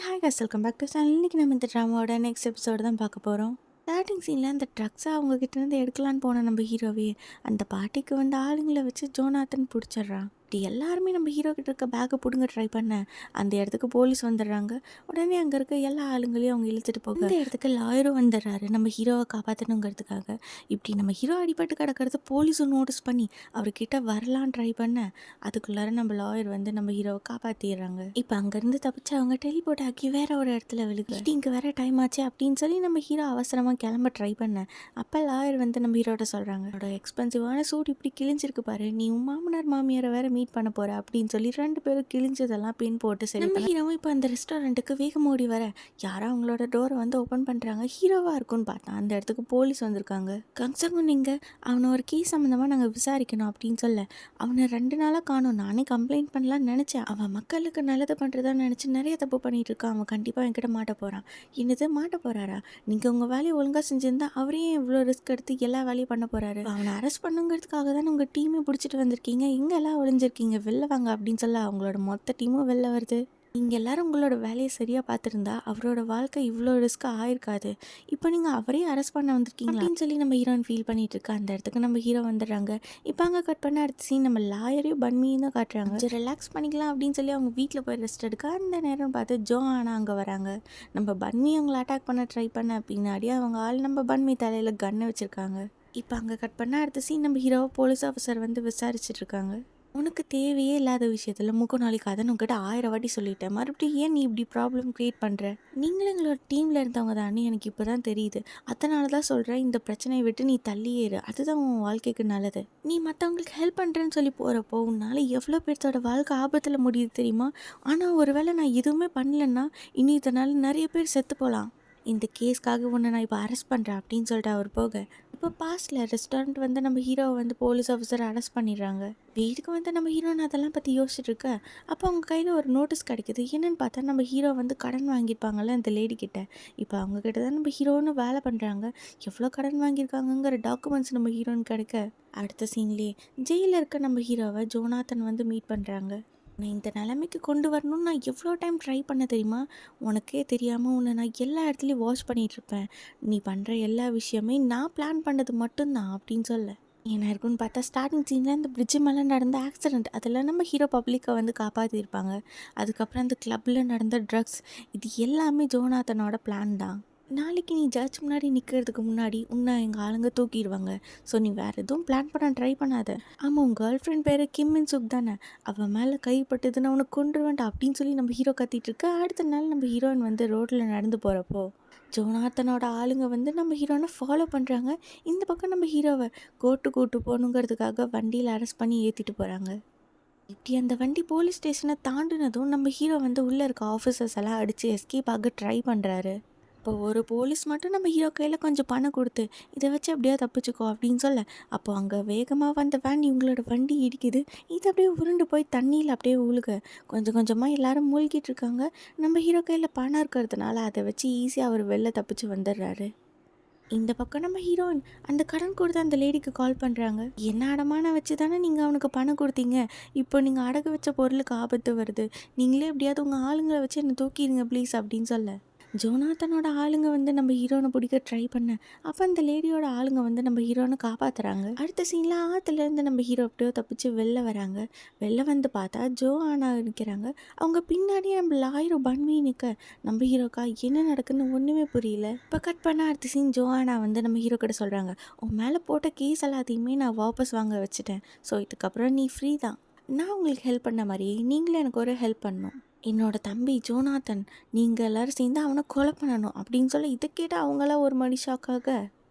Hi guys, welcome back to channel. இன்னைக்கு நம்ம இந்த ட்ராமாவோட நெக்ஸ்ட் எபிசோடு தான் பார்க்க போகிறோம். ஸ்டார்டிங் சீனில் அந்த ட்ரக்ஸை அவங்க கிட்டேருந்து எடுக்கலான்னு போன நம்ம ஹீரோவே அந்த பார்ட்டிக்கு வந்து ஆளுங்களை வச்சு ஜோனாத்தன் பிடிச்சிட்றான். இப்படி எல்லாருமே நம்ம ஹீரோ கிட்ட இருக்க பேக்கை பிடுங்க ட்ரை பண்ண அந்த இடத்துக்கு போலீஸ் வந்துடுறாங்க. உடனே அங்கே இருக்க எல்லா ஆளுங்களையும் அவங்க இழுத்துட்டு போக இந்த இடத்துக்கு லாயரும் வந்துடுறாரு நம்ம ஹீரோவை காப்பாற்றணுங்கிறதுக்காக. இப்படி நம்ம ஹீரோ அடிபட்டு கிடக்கிறது போலீஸும் நோட்டீஸ் பண்ணி அவர்கிட்ட வரலான்னு ட்ரை பண்ண அதுக்குள்ளார நம்ம லாயர் வந்து நம்ம ஹீரோவை காப்பாற்றிடுறாங்க. இப்போ அங்கேருந்து தப்பிச்சு அவங்க டெலிபோர்ட் ஆக்கி வேற ஒரு இடத்துல விழுகு. இங்கே வேற டைம் ஆச்சு அப்படின்னு சொல்லி நம்ம ஹீரோ அவசரமாக கிளம்ப ட்ரை பண்ண அப்போ லாயர் வந்து நம்ம ஹீரோட சொல்கிறாங்க, என்னோட எக்ஸ்பென்சிவான சூட் இப்படி கிழிஞ்சிருக்கு பாரு, நீ உன் மாமனார் மாமியாரை வேற மீட் பண்ண போற அப்படின்னு சொல்லி ரெண்டு பேரும் கிழிஞ்சதெல்லாம் பின் போட்டு சரி நம்ம ஹீரோவும் இப்போ அந்த ரெஸ்டாரண்ட்டுக்கு வேகம் ஓடி வர யாரோ அவங்களோட டோரை வந்து ஓப்பன் பண்ணுறாங்க. ஹீரோவா இருக்குன்னு பார்த்தா அந்த இடத்துக்கு போலீஸ் வந்திருக்காங்க. கங்சங்கும் நீங்கள் அவனை ஒரு கேஸ் சம்மந்தமாக நாங்கள் விசாரிக்கணும் அப்படின்னு சொல்ல அவனை 2 நாளாக காணும். நானே கம்ப்ளைண்ட் பண்ணலான்னு நினச்சேன். அவன் மக்களுக்கு நல்லது பண்ணுறதா நினச்சி நிறைய தப்பு பண்ணிட்டு இருக்கான். அவன் கண்டிப்பாக என்கிட்ட மாட்ட போகிறான். என்னது மாட்ட போகிறாரா? நீங்கள் உங்கள் வேலையை ஒழுங்காக செஞ்சுருந்தா அவரையும் இவ்வளோ ரிஸ்க் எடுத்து எல்லா வேலையும் பண்ண போகிறாரு. அவனை அரெஸ்ட் பண்ணுங்கிறதுக்காக தான் உங்கள் டீமே பிடிச்சிட்டு வந்திருக்கீங்க. எங்கெல்லாம் ஒளிஞ்சிருக்கீங்க, வெளில வாங்க அப்படின்னு சொல்ல அவங்களோட மொத்த டீமும் வெளில வருது. நீங்கள் எல்லாரும் உங்களோட வேலையை சரியாக பார்த்துருந்தா அவரோட வாழ்க்கை இவ்வளோ ரிஸ்க்காக ஆயிருக்காது. இப்போ நீங்கள் அவரே அரெஸ்ட் பண்ண வந்திருக்கீங்க அப்படின்னு சொல்லி நம்ம ஹீரோயின் ஃபீல் பண்ணிட்டு இருக்கா. அந்த இடத்துக்கு நம்ம ஹீரோ வந்துடுறாங்க. இப்போ அங்கே கட் பண்ண அடுத்த சீன் நம்ம லாயரையும் பன்மியும் தான் காட்டுறாங்க. கொஞ்சம் ரிலாக்ஸ் பண்ணிக்கலாம் அப்படின்னு சொல்லி அவங்க வீட்டில் போய் ரெஸ்ட் எடுக்க அந்த நேரம் பார்த்து ஜோஆனா அங்கே வராங்க. நம்ம பன்மி அவங்கள அட்டாக் பண்ண ட்ரை பண்ண பின்னாடி அவங்க ஆள் நம்ம பன்மி தலையில் கன்னை வச்சுருக்காங்க. இப்போ அங்கே கட் பண்ண அடுத்த சீன் நம்ம ஹீரோவை போலீஸ் ஆஃபீஸர் வந்து விசாரிச்சுட்டு இருக்காங்க. உனக்கு தேவையே இல்லாத விஷயத்தில் முகநாளிக்காதன்னு உங்ககிட்ட 1000 வாட்டி சொல்லிட்டேன். மறுபடியும் ஏன் நீ இப்படி ப்ராப்ளம் க்ரியேட் பண்ணுற? நீங்களும் எங்களோட டீமில் இருந்தவங்க தானே, எனக்கு இப்போ தான் தெரியுது. அதனால தான் சொல்கிறேன், இந்த பிரச்சனையை விட்டு நீ தள்ளியேறு. அதுதான் உன் வாழ்க்கைக்கு நல்லது. நீ மற்றவங்களுக்கு ஹெல்ப் பண்ணுறேன்னு சொல்லி போகிறப்போ உன்னால் எவ்வளோ பேர்த்தோட வாழ்க்கை ஆபத்தில் முடியுது தெரியுமா? ஆனால் ஒருவேளை நான் எதுவுமே பண்ணலன்னா இனி இதனால் நிறைய பேர் செத்து போகலாம். இந்த கேஸ்க்காக உன்னை நான் இப்போ அரெஸ்ட் பண்ணுறேன் அப்படின்னு சொல்லிட்டு அவர் போக இப்போ பாஸ்டில் ரெஸ்டாரண்ட் வந்து நம்ம ஹீரோவை வந்து போலீஸ் ஆஃபீஸர் அரெஸ்ட் பண்ணிடுறாங்க. வீட்டுக்கு வந்து நம்ம ஹீரோன்னு அதெல்லாம் பற்றி யோசிச்சுட்டு இருக்க அப்போ அவங்க கையில் ஒரு நோட்டீஸ் கிடைக்குது. என்னென்னு பார்த்தா நம்ம ஹீரோ வந்து கடன் வாங்கியிருப்பாங்கல்ல அந்த லேடி கிட்ட. இப்போ அவங்க கிட்ட தான் நம்ம ஹீரோன்னு வேலை பண்ணுறாங்க. எவ்வளோ கடன் வாங்கியிருக்காங்கங்கிற டாக்குமெண்ட்ஸ் நம்ம ஹீரோன்னு கிடைக்க அடுத்த சீன்லேயே ஜெயிலில் இருக்க நம்ம ஹீரோவை ஜோனாத்தன் வந்து மீட் பண்ணுறாங்க. உன்னை இந்த நிலைமைக்கு கொண்டு வரணும்னு நான் எவ்வளோ டைம் ட்ரை பண்ண தெரியுமா? உனக்கே தெரியாமல் உன்னை நான் எல்லா இடத்துலையும் வாட்ச் பண்ணிகிட்ருப்பேன். நீ பண்ணுற எல்லா விஷயமே நான் பிளான் பண்ணது மட்டும்தான் அப்படின்னு சொல்ல என்ன இருக்குன்னு பார்த்தா ஸ்டார்டிங் சீனில் அந்த பிரிட்ஜு மேலே நடந்த ஆக்சிடெண்ட் அதில் நம்ம ஹீரோ பப்ளிக்கை வந்து காப்பாற்றிருப்பாங்க. அதுக்கப்புறம் அந்த கிளப்பில் நடந்த ட்ரக்ஸ் இது எல்லாமே ஜோனாத்தனோட பிளான் தான். நாளைக்கு நீ ஜட்ஜ் முன்னாடி நிற்கிறதுக்கு முன்னாடி உன்னை எங்கள் ஆளுங்க தூக்கிடுவாங்க. ஸோ நீ வேறு எதுவும் பிளான் பண்ண ட்ரை பண்ணாத. ஆமாம், உன் கேர்ள் ஃப்ரெண்ட் பேர் கிம் மின் சுக் தானே, அவன் மேலே கைப்பட்டதுன்னு அவனை கொண்டு வேண்டாம் அப்படின்னு சொல்லி நம்ம ஹீரோ கத்திட்டு இருக்க அடுத்த நாள் நம்ம ஹீரோயின் வந்து ரோட்டில் நடந்து போகிறப்போ ஜோனாத்தனோட ஆளுங்க வந்து நம்ம ஹீரோனை ஃபாலோ பண்ணுறாங்க. இந்த பக்கம் நம்ம ஹீரோவை கூட்டு போகணுங்கிறதுக்காக வண்டியில் அரெஸ்ட் பண்ணி ஏற்றிட்டு போகிறாங்க. இப்படி அந்த வண்டி போலீஸ் ஸ்டேஷனை தாண்டினதும் நம்ம ஹீரோ வந்து உள்ளே இருக்க ஆஃபீஸர்ஸ் எல்லாம் அடித்து எஸ்கேப் ஆக ட்ரை பண்ணுறாரு. இப்போ ஒரு போலீஸ் மட்டும் நம்ம ஹீரோ கையில் கொஞ்சம் பணம் கொடுத்து இதை வச்சு அப்படியே தப்பிச்சுக்கோ அப்படின்னு சொல்ல அப்போ அங்கே வேகமாக வந்த வேன் இவங்களோட வண்டி இடிக்குது. இது அப்படியே உருண்டு போய் தண்ணியில் அப்படியே உழுக கொஞ்சம் கொஞ்சமாக எல்லாரும் மூழ்கிட்டு இருக்காங்க. நம்ம ஹீரோ கையில் பணம் இருக்கிறதுனால அதை வச்சு ஈஸியாக அவர் வெளில தப்பிச்சு வந்துடுறாரு. இந்த பக்கம் நம்ம ஹீரோயின் அந்த கடன் கொடுத்து அந்த லேடிக்கு கால் பண்ணுறாங்க. என்ன அடமானம் வச்சு தானே நீங்கள் அவனுக்கு பணம் கொடுத்தீங்க, இப்போ நீங்கள் அடகு வச்ச பொருளுக்கு ஆபத்து வருது, நீங்களே எப்படியாவது உங்கள் ஆளுங்களை வச்சு என்னை தூக்கிடுங்க ப்ளீஸ் அப்படின்னு சொல்ல ஜோனாத்தனோட ஆளுங்க வந்து நம்ம ஹீரோனை பிடிக்க ட்ரை பண்ண அப்போ அந்த லேடியோட ஆளுங்க வந்து நம்ம ஹீரோனை காப்பாற்றுறாங்க. அடுத்த சீனில் ஆற்றுலேருந்து நம்ம ஹீரோ அப்படியோ தப்பிச்சு வெளில வராங்க. வெளில வந்து பார்த்தா ஜோஆனா நிற்கிறாங்க. அவங்க பின்னாடியே நம்ம லாயரும் பன்மி நிற்க நம்ம ஹீரோக்கா என்ன நடக்குன்னு ஒன்றுமே புரியல. இப்போ கட் பண்ண அடுத்த சீன் ஜோஆனா வந்து நம்ம ஹீரோ கிட்ட சொல்கிறாங்க, உன் மேலே போட்ட கேஸ் எல்லாத்தையுமே நான் வாபஸ் வாங்க வச்சுட்டேன். ஸோ இதுக்கப்புறம் நீ ஃப்ரீ தான். நான் உங்களுக்கு ஹெல்ப் பண்ண மாதிரி நீங்களே எனக்கு ஒரு ஹெல்ப் பண்ணணும். என்னோட தம்பி ஜோனாத்தன் நீங்கள் எல்லோரும் சேர்ந்து அவனை கொலை பண்ணணும் அப்படின்னு சொல்ல இதை கேட்டால் அவங்களாம் ஒரு மணி ஷாக்காக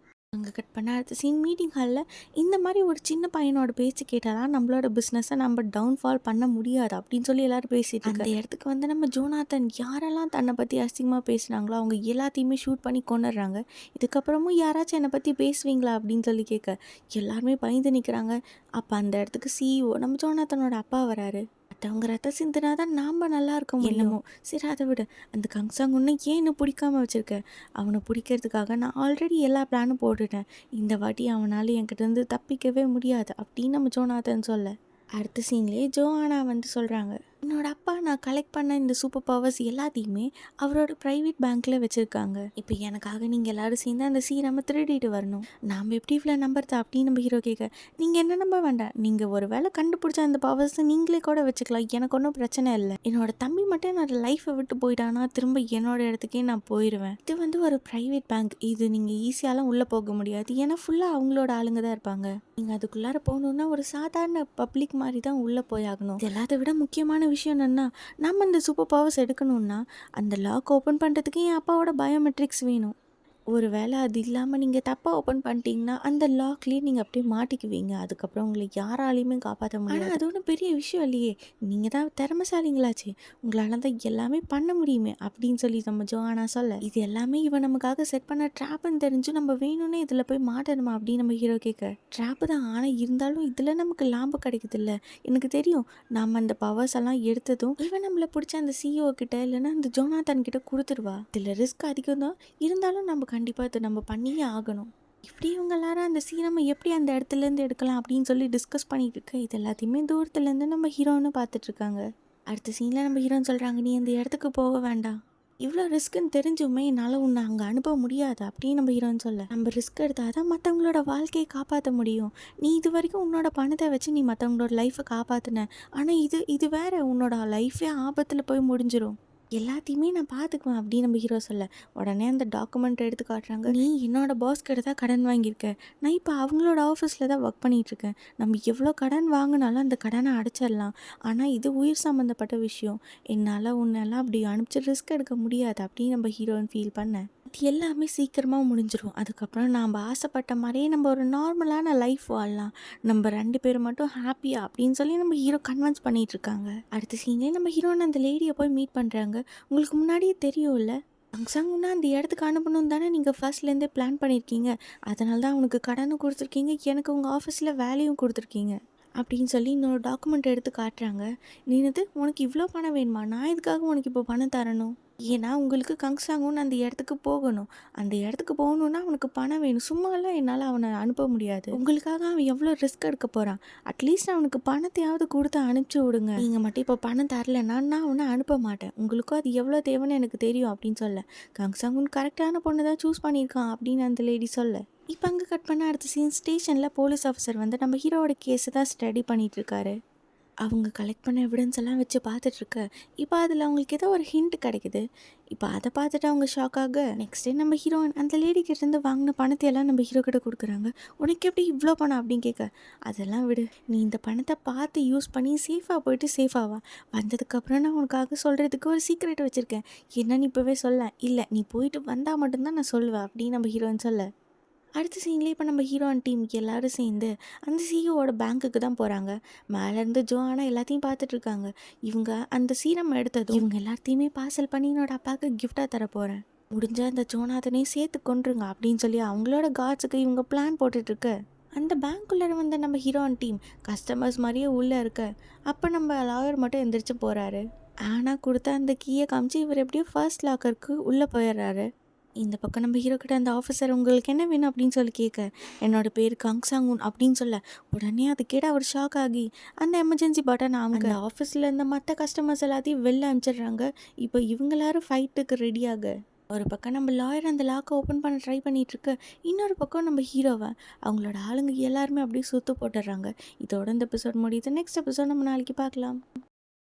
அங்கே கட் பண்ண அடுத்த சீன் மீட்டிங் ஹாலில் இந்த மாதிரி ஒரு சின்ன பையனோட பேச்சு கேட்டால் தான் நம்மளோட பிஸ்னஸை நம்ம டவுன்ஃபால் பண்ண முடியாது அப்படின்னு சொல்லி எல்லோரும் பேசிட்டு அந்த இடத்துக்கு வந்து நம்ம ஜோனாத்தன் யாரெல்லாம் தன்னை பற்றி அசிங்கமாக பேசுனாங்களோ அவங்க எல்லாத்தையுமே ஷூட் பண்ணி கொண்டுடுறாங்க. இதுக்கப்புறமும் யாராச்சும் என்னை பற்றி பேசுவீங்களா அப்படின்னு சொல்லி கேட்க எல்லாருமே பயந்து நிற்கிறாங்க. அப்போ அந்த இடத்துக்கு சிஇஓ நம்ம ஜோனாத்தனோட அப்பா வராரு. மற்றவங்க ரத்தம் சிந்தினா தான் நாம் நல்லா இருக்க முடியுமோ. சரி அதை விட அந்த கங்சாங் உன்னை ஏன் இன்னும் பிடிக்காம வச்சுருக்க? அவனை பிடிக்கிறதுக்காக நான் ஆல்ரெடி எல்லா பிளானும் போட்டுட்டேன். இந்த வாட்டி அவனால் என்கிட்டருந்து தப்பிக்கவே முடியாது அப்படின்னு நம்ம ஜோனாத்தன் சொல்ல அடுத்த சீன்லேயே ஜோஆனா வந்து சொல்கிறாங்க, என்னோட அப்பா நான் கலெக்ட் பண்ண இந்த சூப்பர் பவர்ஸ் எல்லாத்தையுமே அவரோட ப்ரைவேட் பேங்க்கில் வச்சுருக்காங்க. இப்போ எனக்காக நீங்கள் எல்லாரும் சேர்ந்து அந்த சீரமை திருடிட்டு வரணும். நாம் எப்படி இவ்வளோ நம்புறது அப்படின்னு நம்ம ஹீரோ கேட்க, நீங்கள் என்ன நம்ப வேண்டாம். நீங்கள் ஒரு வேளை கண்டுபிடிச்ச அந்த பவர்ஸை நீங்களே கூட வச்சுக்கலாம். எனக்கு ஒன்றும் பிரச்சனை இல்லை. என்னோட தம்பி மட்டும் என்னோட லைஃப்பை விட்டு போயிட்டானா திரும்ப என்னோட இடத்துக்கே நான் போயிடுவேன். இது வந்து ஒரு ப்ரைவேட் பேங்க். இது நீங்கள் ஈஸியாலாம் உள்ளே போக முடியாது. ஏன்னா ஃபுல்லாக அவங்களோட ஆளுங்க தான் இருப்பாங்க. நீங்கள் அதுக்குள்ளார போகணுன்னா ஒரு சாதாரண பப்ளிக் மாதிரி தான் உள்ளே போயாகணும். இது எல்லாத்தை விட முக்கியமான விஷயம் என்னென்னா, நம்ம இந்த சூப்பர் பவர்ஸ் எடுக்கணும்னா அந்த லாக் ஓப்பன் பண்ணுறதுக்கு என் அப்பாவோட பயோமெட்ரிக்ஸ் வேணும். ஒரு வேளை அது இல்லாமல் நீங்கள் தப்பாக ஓப்பன் பண்ணிட்டீங்கன்னா அந்த லாக்லேயே நீங்கள் அப்படியே மாட்டிக்குவீங்க. அதுக்கப்புறம் உங்களை யாராலையுமே காப்பாற்ற முடியாது. ஆனால் அது ஒன்றும் பெரிய விஷயம் இல்லையே, நீங்கள் தான் திறமைசாலிங்களாச்சே, உங்களால் தான் எல்லாமே பண்ண முடியுமே அப்படின்னு சொல்லி நம்ம ஜோஆனா சொல்ல, இது எல்லாமே இவன் நமக்காக செட் பண்ண ட்ராப்னு தெரிஞ்சு நம்ம வேணும்னே இதில் போய் மாட்டணுமா அப்படின்னு நம்ம ஹீரோ கேட்க, ட்ராப்பு தான், ஆனால் இருந்தாலும் இதில் நமக்கு லாபம் கிடைக்குது இல்லை. எனக்கு தெரியும், நம்ம அந்த பவர்ஸ் எல்லாம் எடுத்ததும் இவன் நம்மளை பிடிச்ச அந்த சிஇஓ கிட்ட இல்லைன்னா அந்த ஜோனாதன் கிட்ட கொடுத்துருவா. இதில் ரிஸ்க் அதிகம் தான், இருந்தாலும் நம்ம கண்டிப்பாக இதை நம்ம பண்ணியே ஆகணும். இப்படி இவங்க எல்லாரும் அந்த சீரமை எப்படி அந்த இடத்துலேருந்து எடுக்கலாம் அப்படின்னு சொல்லி டிஸ்கஸ் பண்ணிட்டு இருக்க, இது எல்லாத்தையுமே தூரத்துலேருந்து நம்ம ஹீரோன்னு பார்த்துட்ருக்காங்க. அடுத்த சீனில் நம்ம ஹீரோன்னு சொல்கிறாங்க, நீ அந்த இடத்துக்கு போக வேண்டாம், இவ்வளோ ரிஸ்க்குன்னு தெரிஞ்சுமே என்னால் உன்னை அங்கே அனுப்ப முடியாது அப்படின்னு நம்ம ஹீரோன்னு சொல்ல, நம்ம ரிஸ்க் எடுத்தால் தான் மற்றவங்களோட வாழ்க்கையை காப்பாற்ற முடியும். நீ இது வரைக்கும் உன்னோட பணத்தை வச்சு நீ மற்றவங்களோட லைஃப்பை காப்பாற்றின, ஆனால் இது வேற, உன்னோட லைஃபே ஆபத்தில் போய் முடிஞ்சிடும். எல்லாத்தையுமே நான் பார்த்துக்குவேன் அப்படின்னு நம்ம ஹீரோ சொல்ல, உடனே அந்த டாக்குமெண்ட் எடுத்து காட்டுறாங்க. நீ என்னோட பாஸ் கிட்ட தான் கடன் வாங்கியிருக்க, நான் இப்போ அவங்களோட ஆஃபீஸில் தான் ஒர்க் பண்ணிகிட்ருக்கேன். நம்ம எவ்வளோ கடன் வாங்கினாலும் அந்த கடனை அடைச்சிடலாம், ஆனால் இது உயிர் சம்மந்தப்பட்ட விஷயம், என்னால் உன்னெல்லாம் அப்படி அனுப்பிச்சு ரிஸ்க் எடுக்க முடியாது அப்படின்னு நம்ம ஹீரோயின் ஃபீல் பண்ணேன். இது எல்லாமே சீக்கிரமாக முடிஞ்சிடும். அதுக்கப்புறம் நாம் ஆசைப்பட்ட மாதிரியே நம்ம ஒரு நார்மலான லைஃப் வாழலாம், நம்ம 2 பேரும் மட்டும் ஹாப்பியாக அப்படின்னு சொல்லி நம்ம ஹீரோ கன்வின்ஸ் பண்ணிகிட்ருக்காங்க. அடுத்த சீன்லேயே நம்ம ஹீரோன்னு அந்த லேடியை போய் மீட் பண்ணுறாங்க. உங்களுக்கு முன்னாடியே தெரியும்ல, அங்சாங்குன்னா அந்த இடத்துக்கு அனுப்பணும் தானே நீங்கள் ஃபர்ஸ்ட்லேருந்தே பிளான் பண்ணியிருக்கீங்க, அதனால தான் அவனுக்கு கடனும் கொடுத்துருக்கீங்க, எனக்கு உங்கள் ஆஃபீஸில் வேலையும் கொடுத்துருக்கீங்க அப்படின்னு சொல்லி இன்னொரு டாக்குமெண்ட் எடுத்து காட்டுறாங்க. நீனது உனக்கு இவ்வளோ பணம் வேணுமா, நான் இதுக்காக உனக்கு இப்போ பணம் தரணும், ஏன்னா உங்களுக்கு கங்சாங்குன்னு அந்த இடத்துக்கு போகணும், அந்த இடத்துக்கு போகணுன்னா அவனுக்கு பணம் வேணும், சும்மாலாம் என்னால் அவனை அனுப்ப முடியாது, உங்களுக்காக அவன் எவ்வளோ ரிஸ்க் எடுக்க போகிறான், அட்லீஸ்ட் அவனுக்கு பணத்தையாவது கொடுத்து அனுப்பிச்சி விடுங்க, நீங்கள் மட்டும் இப்போ பணம் தரலைன்னா நான் அவனை அனுப்ப மாட்டேன், உங்களுக்கும் அது எவ்வளோ தேவைன்னு எனக்கு தெரியும் அப்படின்னு சொல்ல, கங்சாங்குன்னு கரெக்டான பொண்ணை தான் சூஸ் பண்ணியிருக்கான் அப்படின்னு அந்த லேடி சொல்ல. இப்போ அங்கே கட் பண்ண அடுத்த சீன் ஸ்டேஷனில் போலீஸ் ஆஃபீஸர் வந்து நம்ம ஹீரோவோட கேஸை தான் ஸ்டடி பண்ணிகிட்ருக்காரு. அவங்க கலெக்ட் பண்ண எவிடன்ஸ் எல்லாம் வச்சு பார்த்துட்ருக்க, இப்போ அதில் அவங்களுக்கு ஏதோ ஒரு ஹிண்ட் கிடைக்குது. இப்போ அதை பார்த்துட்டு அவங்க ஷாக்காக நெக்ஸ்ட் டே நம்ம ஹீரோயின் அந்த லேடிக்கிட்டேருந்து வாங்கின பணத்தையெல்லாம் நம்ம ஹீரோ கிட்ட கொடுக்குறாங்க. உனக்கு எப்படி இவ்வளோ பணம் அப்படின்னு கேட்க, அதெல்லாம் விடு, நீ இந்த பணத்தை பார்த்து யூஸ் பண்ணி சேஃபாக போயிட்டு சேஃபாவா வந்ததுக்கப்புறம் நான் உனக்காக சொல்கிறதுக்கு ஒரு சீக்ரெட் வச்சுருக்கேன், என்னன்னு இப்போவே சொல்ல, இல்லை நீ போயிட்டு வந்தால் மட்டும்தான் நான் சொல்லுவேன் அப்படின்னு நம்ம ஹீரோயின் சொல்ல. அடுத்த சீன்லேயே இப்போ நம்ம ஹீரோ அண்ட் டீம் எல்லோரும் சேர்ந்து அந்த சிஇஓட பேங்க்குக்கு தான் போகிறாங்க. மேலேருந்து ஜோஆனா எல்லாத்தையும் பார்த்துட்ருக்காங்க. இவங்க அந்த சீரம் எடுத்ததும் இவங்க எல்லாத்தையுமே பார்சல் பண்ணி என்னோட அப்பாவுக்கு கிஃப்டாக தர போகிறேன், முடிஞ்ச அந்த ஜோனாதனையும் சேர்த்து கொண்டுருங்க அப்படின்னு சொல்லி அவங்களோட காட்ஸுக்கு இவங்க பிளான் போட்டுட்ருக்கு. அந்த பேங்க்குள்ளே வந்த நம்ம ஹீரோ அண்ட் டீம் கஸ்டமர்ஸ் மாதிரியே உள்ளே இருக்க, அப்போ நம்ம லாயர் மட்டும் எந்திரிச்சு போகிறாரு. ஆனால் கொடுத்த அந்த கீயை காமிச்சு இவர் எப்படியோ ஃபர்ஸ்ட் லாக்கருக்கு உள்ளே போயிடுறாரு. இந்த பக்கம் நம்ம ஹீரோ கிட்ட அந்த ஆஃபீஸர் உங்களுக்கு என்ன வேணும் அப்படின்னு சொல்லி கேட்க, என்னோட பேர் கங்சாங்குன் அப்படின்னு சொல்ல, உடனே அது கேட்ட அவர் ஷாக் ஆகி அந்த எமர்ஜென்சி பட்டன் அவங்க ஆஃபீஸில் இருந்த மற்ற கஸ்டமர்ஸ் எல்லாத்தையும் வெளில அனுப்பிச்சிடுறாங்க. இப்போ இவங்க எல்லாரும் ஃபைட்டுக்கு ரெடியாக. ஒரு பக்கம் நம்ம லாயர் அந்த லாக்கை ஓப்பன் பண்ண ட்ரை பண்ணிகிட்ருக்கு, இன்னொரு பக்கம் நம்ம ஹீரோவை அவங்களோட ஆளுங்க எல்லாருமே அப்படியே சுற்று போட்டுடுறாங்க. இதோட இந்த எபிசோட் முடியுது. நெக்ஸ்ட் எபிசோட் நம்ம நாளைக்கு பார்க்கலாம்.